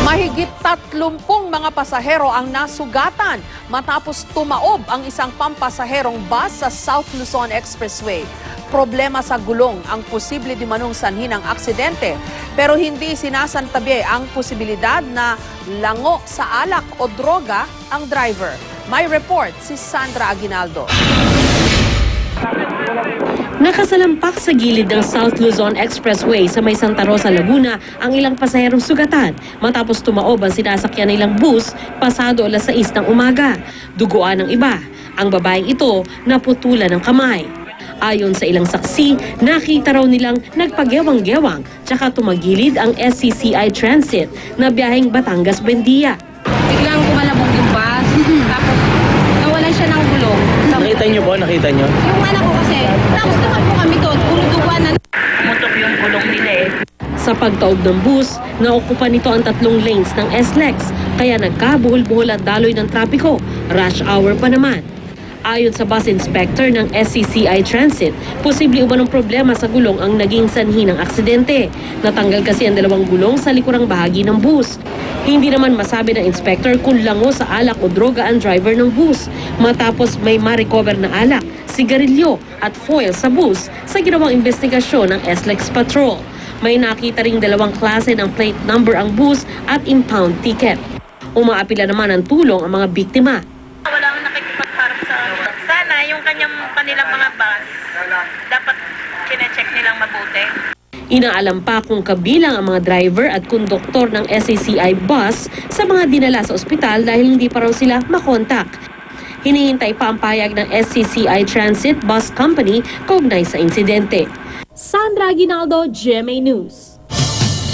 Mahigit 30 mga pasahero ang nasugatan matapos tumaob ang isang pampasaherong bus sa South Luzon Expressway. Problema sa gulong ang posible di manong sanhi ng aksidente, pero hindi sinasantabi ang posibilidad na lango sa alak o droga ang driver. May report si Sandra Aguinaldo. Nakasalampak sa gilid ng South Luzon Expressway sa may Santa Rosa, Laguna ang ilang pasaherong sugatan matapos tumaob ang sinasakyan nilang bus pasado alas 6 ng umaga. Duguan ng iba. Ang babaeng ito naputulan ng kamay. Ayon sa ilang saksi, nakita raw nilang nagpagyawang-gewang tsaka tumagilid ang SCCI Transit na biyaheng Batangas-Buendia. Biglang kumalabog yung bus, tapos nawalan siya ng gulong. Nakita niyo po? Nakita niyo? Yung anak ko kasi, tapos tumakbo kami doon, puluduan na. Pumutok yung gulong nila eh. Sa pagtaob ng bus, naokupa nito ang 3 lanes ng SLEX, kaya nagkabuhol-buhol at daloy ng trapiko. Rush hour pa naman. Ayon sa bus inspector ng SCCI Transit, posible umanong problema sa gulong ang naging sanhi ng aksidente. Natanggal kasi ang 2 gulong sa likurang bahagi ng bus. Hindi naman masabi ng inspector kung lango sa alak o droga ang driver ng bus. Matapos may ma-recover na alak, sigarilyo at foil sa bus sa ginawang investigasyon ng SLEX Patrol. May nakita ring 2 klase ng plate number ang bus at impound ticket. Umaapila naman ng tulong ang mga biktima. Walang nakikipagharap sa sana yung kanilang mga bus dapat kine-check nilang mabuti. Inaalam pa kung kabilang ang mga driver at konduktor ng SCCI bus sa mga dinala sa ospital dahil hindi pa raw sila makontak. Hinihintay pa ang pahayag ng SCCI Transit Bus Company kaugnay sa insidente. Sandra Aguinaldo, GMA News.